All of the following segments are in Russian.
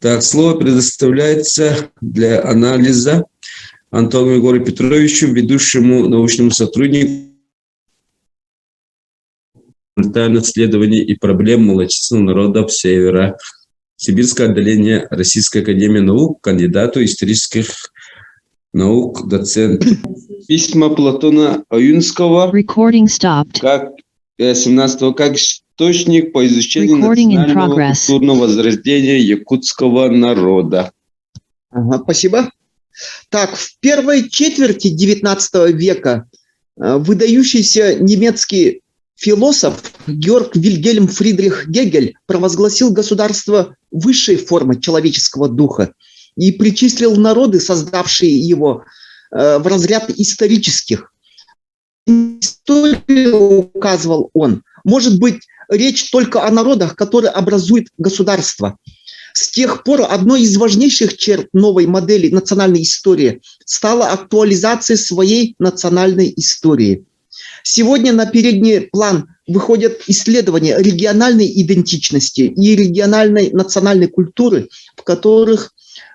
Так, слово предоставляется для анализа Антону Егору Петровичу, ведущему научному сотруднику исследований и проблем малочисленных народов Севера, Сибирское отделение Российской академии наук, кандидату исторических наук, доцент. Письма Платона Аюнского как 17-го, как источник по изучению национального культурного возрождения якутского народа. Спасибо. Так, в первой четверти XIX века выдающийся немецкий философ Георг Вильгельм Фридрих Гегель провозгласил государство высшей формы человеческого духа и причислил народы, создавшие его, в разряд исторических. Историю, указывал он, может быть речь только о народах, которые образуют государство. С тех пор одной из важнейших черт новой модели национальной истории стала актуализация своей национальной истории. Сегодня на передний план выходят исследования региональной идентичности и региональной национальной культуры, в которых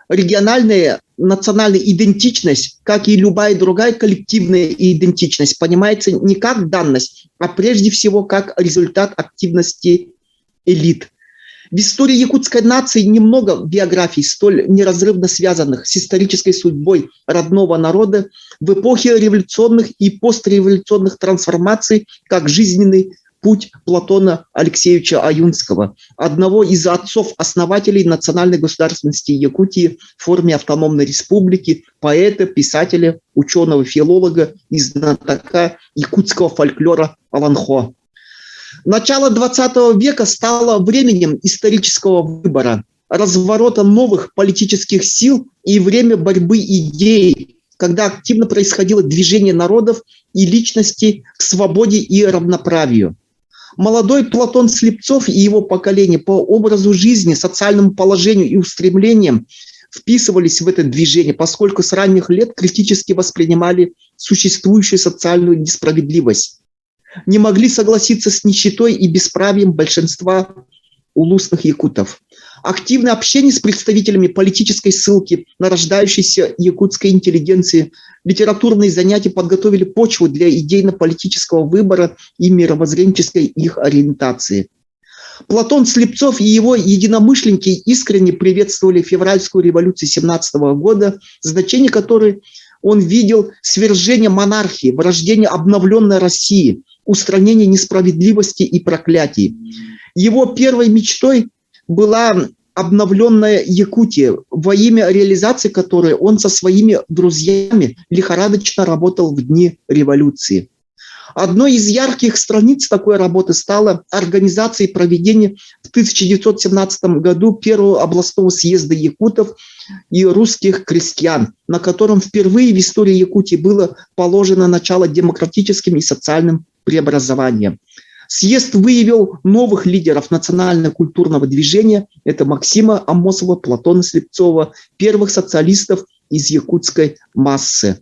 региональная национальная идентичность, как и любая другая коллективная идентичность, понимается не как данность, а прежде всего как результат активности элит. В истории якутской нации немного биографий, столь неразрывно связанных с исторической судьбой родного народа в эпохе революционных и постреволюционных трансформаций, как жизненный путь Платона Алексеевича Аюнского, одного из отцов-основателей национальной государственности Якутии в форме автономной республики, поэта, писателя, ученого-филолога и знатока якутского фольклора Аланхо. Начало XX века стало временем исторического выбора, разворота новых политических сил и время борьбы идей, когда активно происходило движение народов и личностей к свободе и равноправию. Молодой Платон Слепцов и его поколение по образу жизни, социальному положению и устремлениям вписывались в это движение, поскольку с ранних лет критически воспринимали существующую социальную несправедливость. Не могли согласиться с нищетой и бесправием большинства улусных якутов. Активное общение с представителями политической ссылки на рождающейся якутской интеллигенции, литературные занятия подготовили почву для идейно-политического выбора и мировоззренческой их ориентации. Платон Слепцов и его единомышленники искренне приветствовали февральскую революцию 17 года, значение которой он видел свержение монархии, вырождение обновленной России, устранение несправедливости и проклятий. Его первой мечтой была обновленная Якутия, во имя реализации которой он со своими друзьями лихорадочно работал в дни революции. Одной из ярких страниц такой работы стала организация и проведение в 1917 году первого областного съезда якутов и русских крестьян, на котором впервые в истории Якутии было положено начало демократическим и социальным преобразованиям. Съезд выявил новых лидеров национально-культурного движения. Это Максима Амосова, Платона Слепцова, первых социалистов из якутской массы.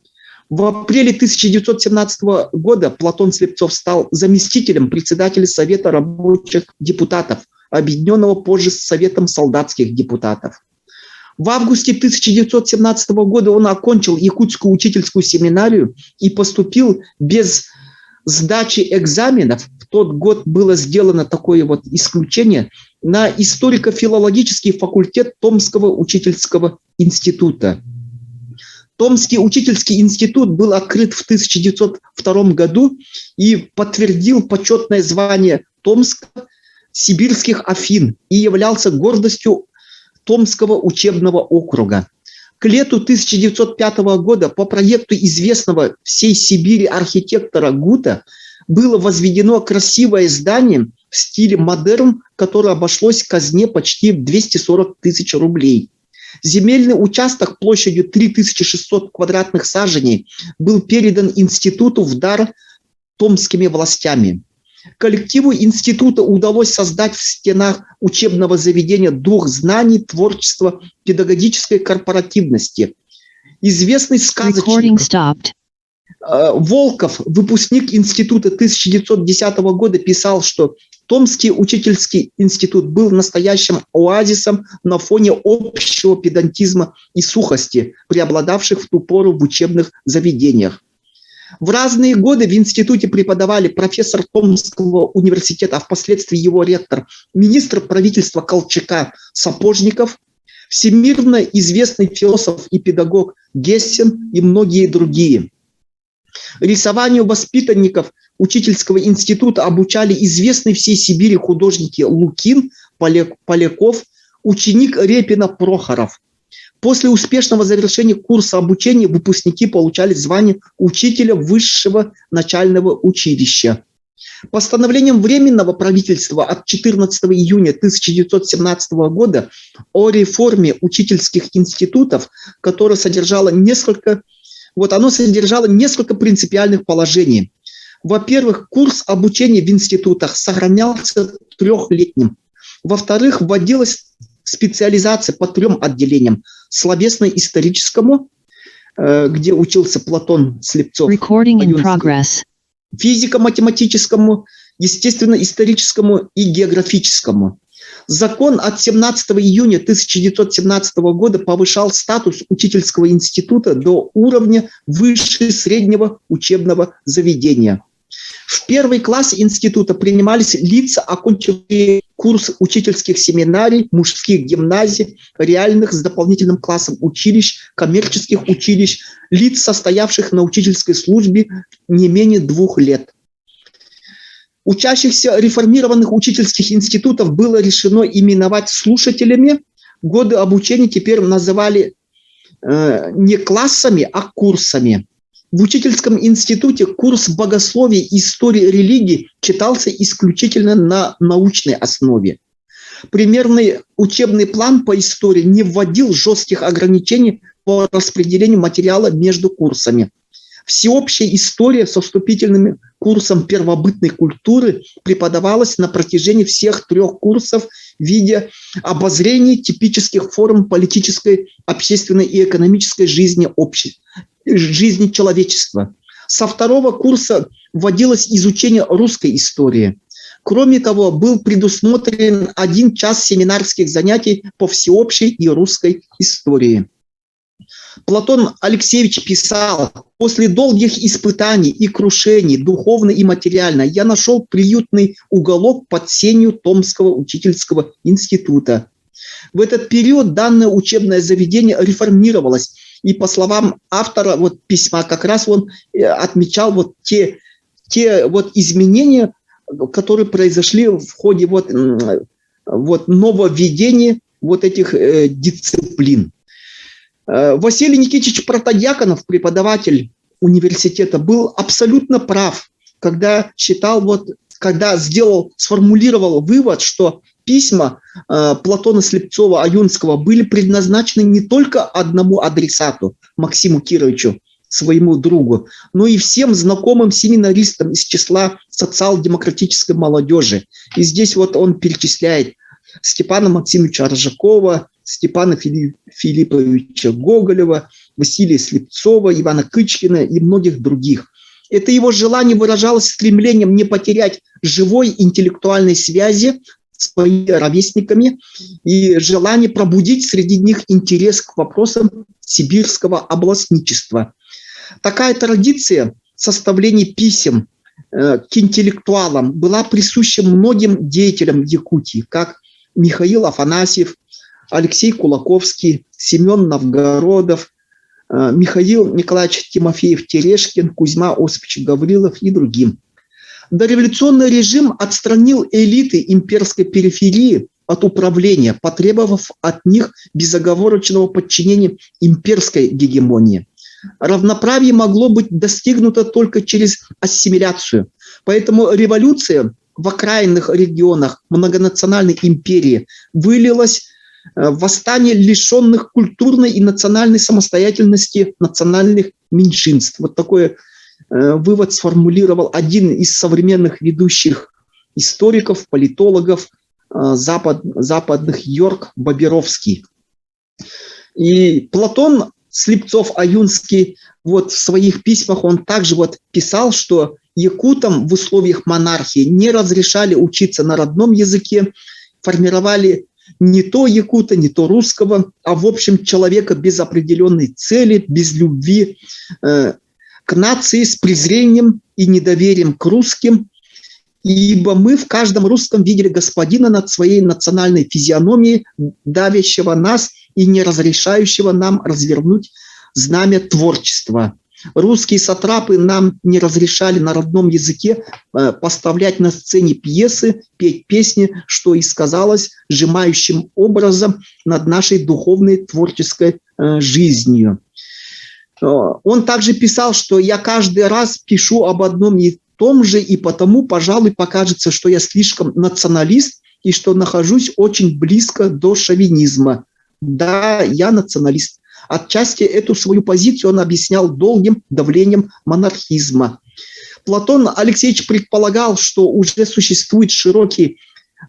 В апреле 1917 года Платон Слепцов стал заместителем председателя Совета рабочих депутатов, объединенного позже с Советом солдатских депутатов. В августе 1917 года он окончил Якутскую учительскую семинарию и поступил без сдачи экзаменов. В тот год было сделано такое вот исключение на историко-филологический факультет Томского учительского института. Томский учительский институт был открыт в 1902 году и подтвердил почетное звание Томска сибирских Афин и являлся гордостью Томского учебного округа. К лету 1905 года по проекту известного всей Сибири архитектора Гута было возведено красивое здание в стиле модерн, которое обошлось казне почти в 240 тысяч рублей. Земельный участок площадью 3600 квадратных саженей был передан институту в дар томскими властями. Коллективу института удалось создать в стенах учебного заведения дух знаний, творчества, педагогической корпоративности. Известный сказочник Волков, выпускник института 1910 года, писал, что Томский учительский институт был настоящим оазисом на фоне общего педантизма и сухости, преобладавших в ту пору в учебных заведениях. В разные годы в институте преподавали профессор Томского университета, а впоследствии его ректор, министр правительства Колчака Сапожников, всемирно известный философ и педагог Гессен и многие другие. Рисованию воспитанников учительского института обучали известные всей Сибири художники Лукин, Поляков, ученик Репина Прохоров. После успешного завершения курса обучения выпускники получали звание учителя высшего начального училища. Постановлением Временного правительства от 14 июня 1917 года о реформе учительских институтов, которое содержало несколько принципиальных положений. Во-первых, курс обучения в институтах сохранялся трехлетним. Во-вторых, вводилась специализация по 3 отделениям: словесно-историческому, где учился Платон Слепцов, физико-математическому, естественно-историческому и географическому. Закон от 17 июня 1917 года повышал статус учительского института до уровня выше среднего учебного заведения. В 1 класс института принимались лица, окончившие курс учительских семинарий, мужских гимназий, реальных с дополнительным классом училищ, коммерческих училищ, лиц, состоявших на учительской службе не менее 2 лет. Учащихся реформированных учительских институтов было решено именовать слушателями. Годы обучения теперь называли не классами, а курсами. В учительском институте курс богословия и истории религии читался исключительно на научной основе. Примерный учебный план по истории не вводил жестких ограничений по распределению материала между курсами. Всеобщая история со вступительным курсом первобытной культуры преподавалась на протяжении всех 3 курсов в виде обозрений типических форм политической, общественной и экономической жизни человечества. Со 2 курса вводилось изучение русской истории. Кроме того, был предусмотрен 1 час семинарских занятий по всеобщей и русской истории. Платон Алексеевич писал: «После долгих испытаний и крушений, духовно и материально, я нашел приютный уголок под сенью Томского учительского института». В этот период данное учебное заведение реформировалось. И по словам автора письма, как раз он отмечал те изменения, которые произошли в ходе нововведения этих дисциплин. Василий Никитич Протодьяконов, преподаватель университета, был абсолютно прав, когда сформулировал вывод, что письма Платона Слепцова, Аюнского были предназначены не только одному адресату, Максиму Кировичу, своему другу, но и всем знакомым семинаристам из числа социал-демократической молодежи. И здесь он перечисляет Степана Максимовича Ржакова, Степана Филипповича Гоголева, Василия Слепцова, Ивана Кычкина и многих других. Это его желание выражалось стремлением не потерять живой интеллектуальной связи с своими ровесниками и желание пробудить среди них интерес к вопросам сибирского областничества. Такая традиция составления писем к интеллектуалам была присуща многим деятелям Якутии, как Михаил Афанасьев, Алексей Кулаковский, Семен Новгородов, Михаил Николаевич Тимофеев-Терешкин, Кузьма Осипович Гаврилов и другим. Дореволюционный режим отстранил элиты имперской периферии от управления, потребовав от них безоговорочного подчинения имперской гегемонии. Равноправие могло быть достигнуто только через ассимиляцию. Поэтому революция в окраинных регионах многонациональной империи вылилась в восстание лишенных культурной и национальной самостоятельности национальных меньшинств. Такой вывод сформулировал один из современных ведущих историков, политологов западных Йорк Боберовский. И Платон Слепцов-Аюнский вот в своих письмах он также вот писал, что якутам в условиях монархии не разрешали учиться на родном языке, формировали не то якута, не то русского, а в общем человека без определенной цели, без любви к нации, с презрением и недоверием к русским. Ибо мы в каждом русском видели господина над своей национальной физиономией, давящего нас и не разрешающего нам развернуть знамя творчества. Русские сатрапы нам не разрешали на родном языке поставлять на сцене пьесы, петь песни, что и сказалось сжимающим образом над нашей духовной творческой жизнью. Он также писал, что я каждый раз пишу об одном и том же, и потому, пожалуй, покажется, что я слишком националист и что нахожусь очень близко до шовинизма. Да, я националист. Отчасти эту свою позицию он объяснял долгим давлением монархизма. Платон Алексеевич предполагал, что уже существует широкий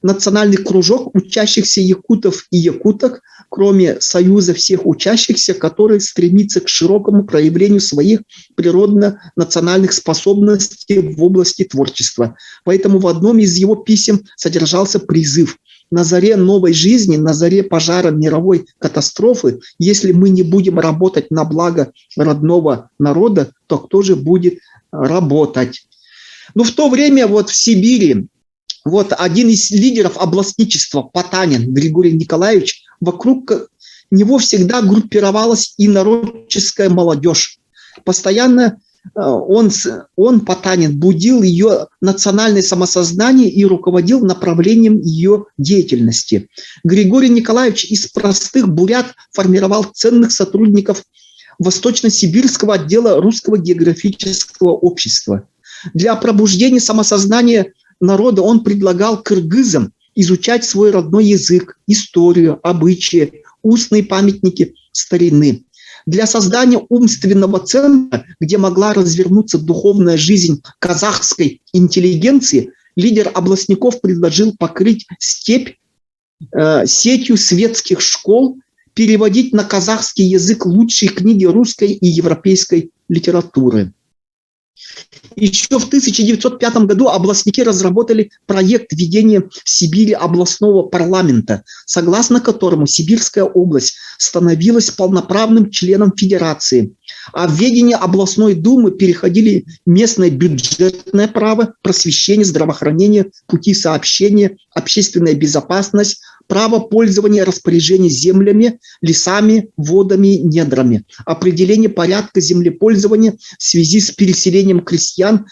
национальный кружок учащихся якутов и якуток, кроме союза всех учащихся, который стремится к широкому проявлению своих природно-национальных способностей в области творчества. Поэтому в одном из его писем содержался призыв: на заре новой жизни, на заре пожара мировой катастрофы, если мы не будем работать на благо родного народа, то кто же будет работать? Ну, в то время вот в Сибири вот один из лидеров областничества, Потанин Григорий Николаевич, вокруг него всегда группировалась инородческая молодежь. Постоянно он, Потанин, будил ее национальное самосознание и руководил направлением ее деятельности. Григорий Николаевич из простых бурят формировал ценных сотрудников Восточно-Сибирского отдела Русского географического общества. Для пробуждения самосознания народа он предлагал кыргызам изучать свой родной язык, историю, обычаи, устные памятники старины. Для создания умственного центра, где могла развернуться духовная жизнь казахской интеллигенции, лидер областников предложил покрыть степь сетью светских школ, переводить на казахский язык лучшие книги русской и европейской литературы. Еще в 1905 году областники разработали проект введения в Сибири областного парламента, согласно которому Сибирская область становилась полноправным членом федерации. А в ведение областной думы переходили местное бюджетное право, просвещение, здравоохранение, пути сообщения, общественная безопасность, право пользования, распоряжения землями, лесами, водами, недрами, определение порядка землепользования в связи с переселением крестьян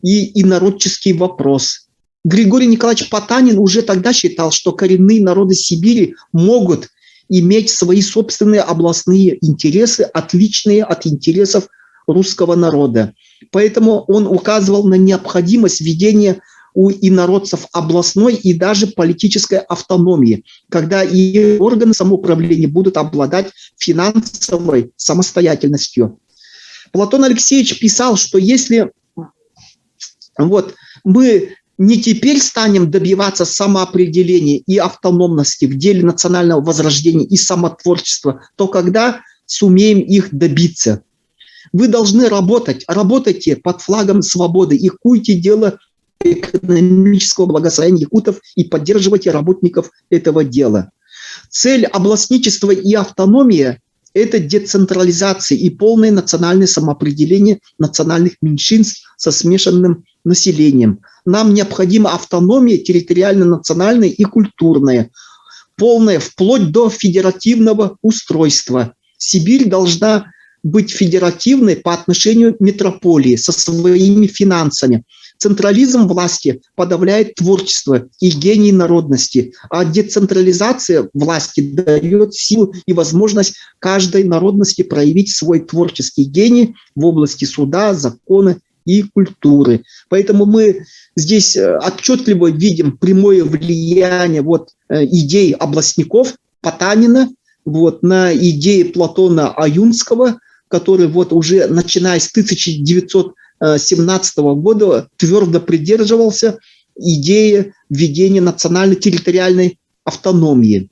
и инородческий вопрос. Григорий Николаевич Потанин уже тогда считал, что коренные народы Сибири могут иметь свои собственные областные интересы, отличные от интересов русского народа. Поэтому он указывал на необходимость введения у инородцев областной и даже политической автономии, когда и органы самоуправления будут обладать финансовой самостоятельностью. Платон Алексеевич писал, что если мы не теперь станем добиваться самоопределения и автономности в деле национального возрождения и самотворчества, то когда сумеем их добиться? Вы должны работать, работайте под флагом свободы и куйте дело экономического благосостояния якутов и поддерживайте работников этого дела. Цель областничества и автономии – это децентрализация и полное национальное самоопределение национальных меньшинств со смешанным населением. Нам необходима автономия территориально-национальная и культурная, полная вплоть до федеративного устройства. Сибирь должна быть федеративной по отношению к метрополии со своими финансами. Централизм власти подавляет творчество и гений народности, а децентрализация власти дает силу и возможность каждой народности проявить свой творческий гений в области суда, закона и культуры. Поэтому мы здесь отчетливо видим прямое влияние идей областников Потанина на идеи Платона Аюнского, который уже начиная с 1917 года твердо придерживался идеи введения национально-территориальной автономии.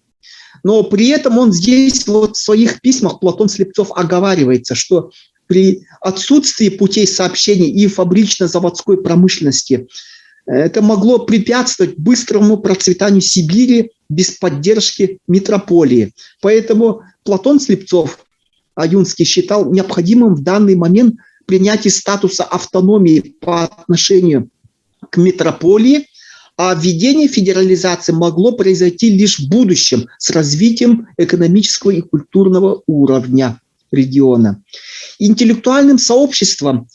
Но при этом он здесь вот в своих письмах, Платон Слепцов, оговаривается, что при отсутствии путей сообщения и фабрично-заводской промышленности это могло препятствовать быстрому процветанию Сибири без поддержки метрополии. Поэтому Платон Слепцов Аюнский считал необходимым в данный момент принятие статуса автономии по отношению к метрополии, а введение федерализации могло произойти лишь в будущем с развитием экономического и культурного уровня региона. Интеллектуальным сообществом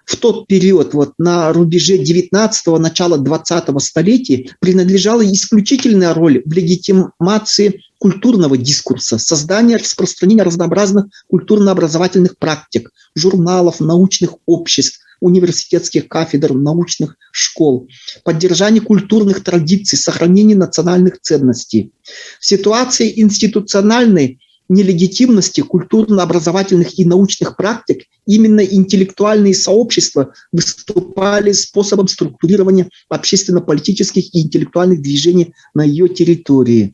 в тот период, вот на рубеже 19-го, начала 20-го столетия, принадлежала исключительная роль в легитимации культурного дискурса, создания, распространения разнообразных культурно-образовательных практик, журналов, научных обществ, университетских кафедр, научных школ, поддержание культурных традиций, сохранение национальных ценностей. В ситуации институциональной нелегитимности культурно-образовательных и научных практик именно интеллектуальные сообщества выступали способом структурирования общественно-политических и интеллектуальных движений на ее территории.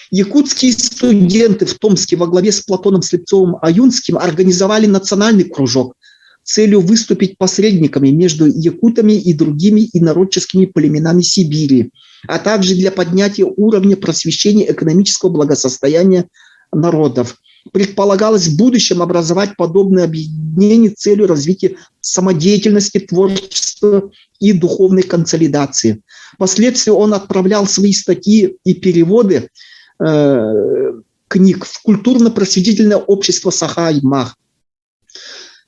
Якутские студенты в Томске во главе с Платоном Слепцовым Аюнским организовали национальный кружок с целью выступить посредниками между якутами и другими инородческими племенами Сибири, а также для поднятия уровня просвещения экономического благосостояния народов. Предполагалось в будущем образовать подобные объединения с целью развития самодеятельности, творчества и духовной консолидации. Впоследствии он отправлял свои статьи и переводы книг в культурно-просветительное общество Саха-Мах.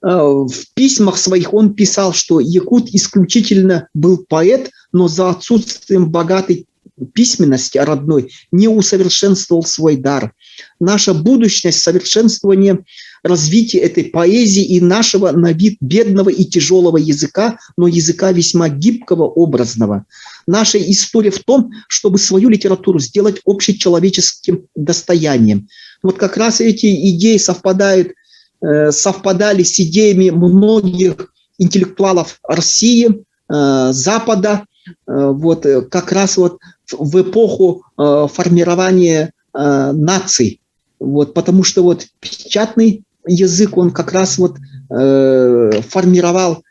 В письмах своих он писал, что якут исключительно был поэт, но за отсутствием богатой письменности родной не усовершенствовал свой дар. Наша будущность совершенствования развития этой поэзии и нашего на вид бедного и тяжелого языка, но языка весьма гибкого, образного. Наша история в том, чтобы свою литературу сделать общечеловеческим достоянием. Вот как раз эти идеи совпадали с идеями многих интеллектуалов России, Запада, вот как раз вот в эпоху формирования наций. Вот, потому что вот печатный язык, он как раз вот формировал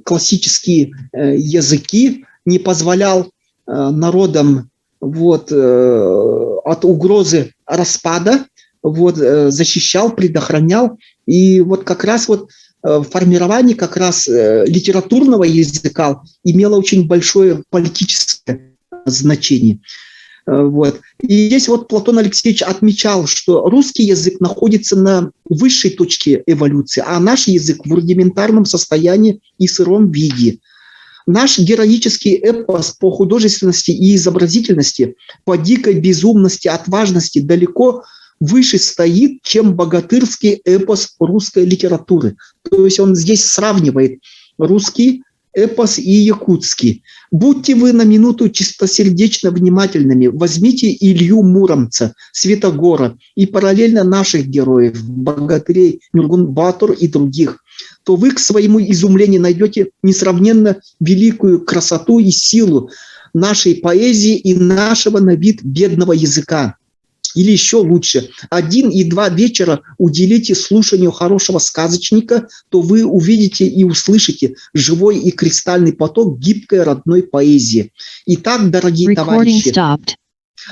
классические языки, не позволял народам вот, от угрозы распада, вот, защищал, предохранял. И вот как раз вот формирование как раз литературного языка имело очень большое политическое значение. Вот. И здесь вот Платон Алексеевич отмечал, что русский язык находится на высшей точке эволюции, а наш язык в рудиментарном состоянии и сыром виде. Наш героический эпос по художественности и изобразительности, по дикой безумности, отважности далеко выше стоит, чем богатырский эпос русской литературы. То есть он здесь сравнивает русский эпос и якутский. Будьте вы на минуту чистосердечно внимательными, возьмите Илью Муромца, Святогора и параллельно наших героев, богатырей Нургун-Батур и других, то вы к своему изумлению найдете несравненно великую красоту и силу нашей поэзии и нашего на вид бедного языка. Или еще лучше, 1 и 2 вечера уделите слушанию хорошего сказочника, то вы увидите и услышите живой и кристальный поток гибкой родной поэзии. Итак, дорогие товарищи,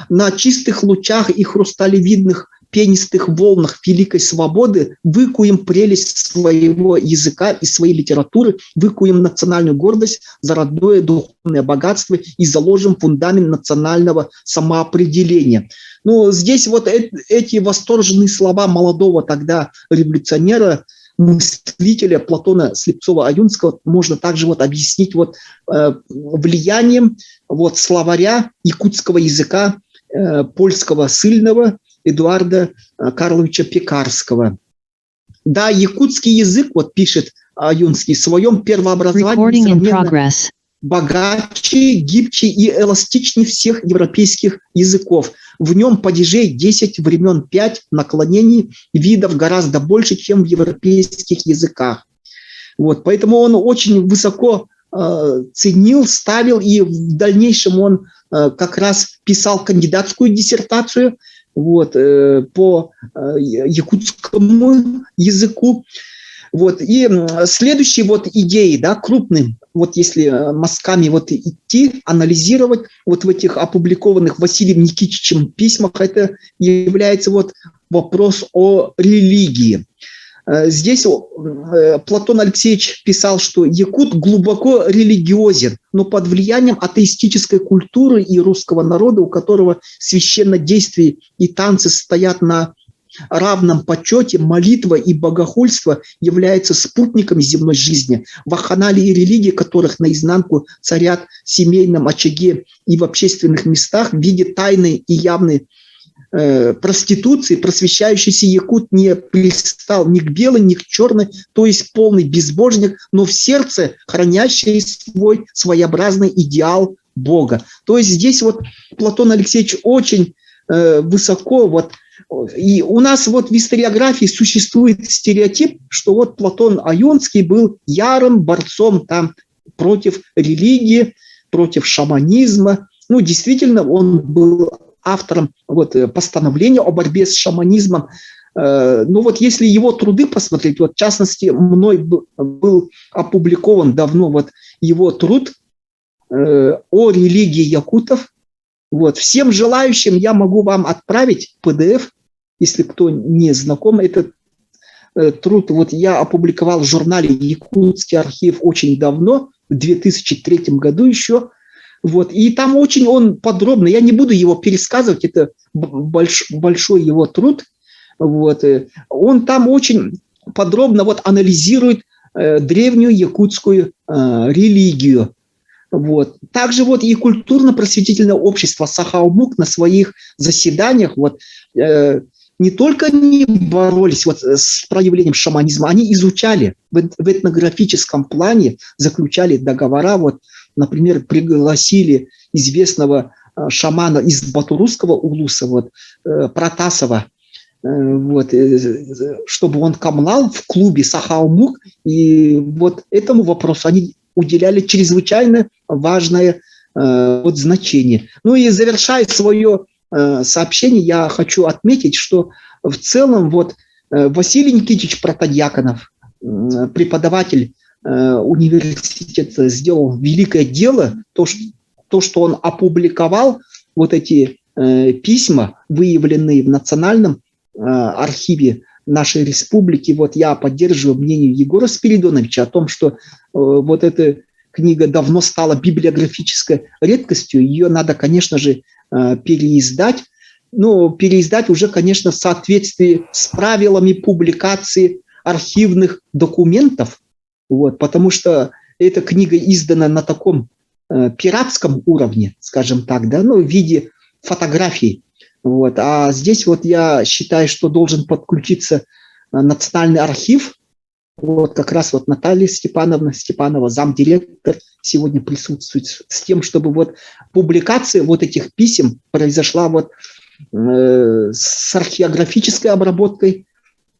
на чистых лучах и хрусталевидных пенистых волнах великой свободы выкуем прелесть своего языка и своей литературы, выкуем национальную гордость за родное духовное богатство и заложим фундамент национального самоопределения. Ну, здесь вот эти восторженные слова молодого тогда революционера, мыслителя Платона Слепцова-Аюнского можно также вот объяснить вот влиянием вот словаря якутского языка польского ссыльного Эдуарда Карловича Пекарского. Да, якутский язык, вот пишет Аюнский, в своем первообразовании несравненно богаче, гибче и эластичнее всех европейских языков. В нем падежей 10 времен 5, наклонений видов гораздо больше, чем в европейских языках. Вот, поэтому он очень высоко ценил, ставил, и в дальнейшем он как раз писал кандидатскую диссертацию вот, по якутскому языку. Вот. И следующие вот идеи, да, крупным, вот если мазками вот идти, анализировать вот в этих опубликованных Василием Никитичем письмах, это является вот вопрос о религии. Здесь Платон Алексеевич писал, что якут глубоко религиозен, но под влиянием атеистической культуры и русского народа, у которого священнодействие и танцы стоят на равном почете, молитва и богохульство являются спутниками земной жизни. Вакханалии и религии, которых наизнанку царят в семейном очаге и в общественных местах в виде тайной и явной проституции, просвещающийся якут не пристал ни к белой, ни к черной, то есть полный безбожник, но в сердце хранящий свой своеобразный идеал Бога. То есть здесь вот Платон Алексеевич очень высоко вот. И у нас вот в историографии существует стереотип, что вот Платон Айонский был ярым борцом там против религии, против шаманизма. Ну, действительно, он был автором вот постановления о борьбе с шаманизмом. Ну вот если его труды посмотреть, вот в частности, мной был опубликован давно вот его труд о религии якутов. Вот. Всем желающим я могу вам отправить PDF, если кто не знаком. Этот труд вот я опубликовал в журнале «Якутский архив» очень давно, в 2003 году еще. Вот. И там очень он подробно, я не буду его пересказывать, это большой его труд. Вот. Он там очень подробно вот анализирует древнюю якутскую религию. Вот. Также вот и культурно-просветительное общество Сахаумук на своих заседаниях вот, не только не боролись вот с проявлением шаманизма, они изучали в этнографическом плане, заключали договора. Вот, например, пригласили известного шамана из Батурусского улуса, вот, Протасова, вот, чтобы он камлал в клубе Сахаумук. И вот этому вопросу они уделяли чрезвычайно важное вот, значение. Ну и завершая свое сообщение, я хочу отметить, что в целом вот Василий Никитич Протодьяконов, преподаватель университета, сделал великое дело, то, что он опубликовал вот эти письма, выявленные в Национальном архиве нашей республики. Вот я поддерживаю мнение Егора Спиридоновича о том, что вот эта книга давно стала библиографической редкостью. Ее надо, конечно же, переиздать. Но переиздать уже, конечно, в соответствии с правилами публикации архивных документов. Вот, потому что эта книга издана на таком пиратском уровне, скажем так, да, ну, в виде фотографий. Вот. А здесь вот я считаю, что должен подключиться Национальный архив. Вот как раз вот Наталья Степанова, замдиректор, сегодня присутствует с тем, чтобы вот публикация вот этих писем произошла вот с археографической обработкой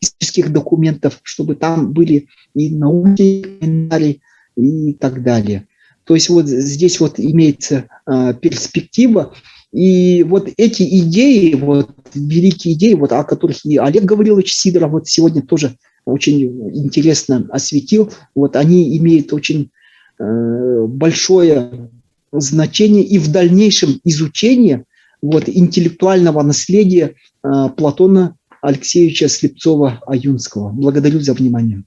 исторических документов, чтобы там были и научные комментарии и так далее. То есть вот здесь вот имеется перспектива. И вот эти идеи, вот великие идеи, вот, о которых и Олег Гаврилович Сидоров вот сегодня тоже очень интересно осветил, вот они имеют очень большое значение и в дальнейшем изучении вот, интеллектуального наследия Платона Алексеевича Слепцова-Аюнского. Благодарю за внимание.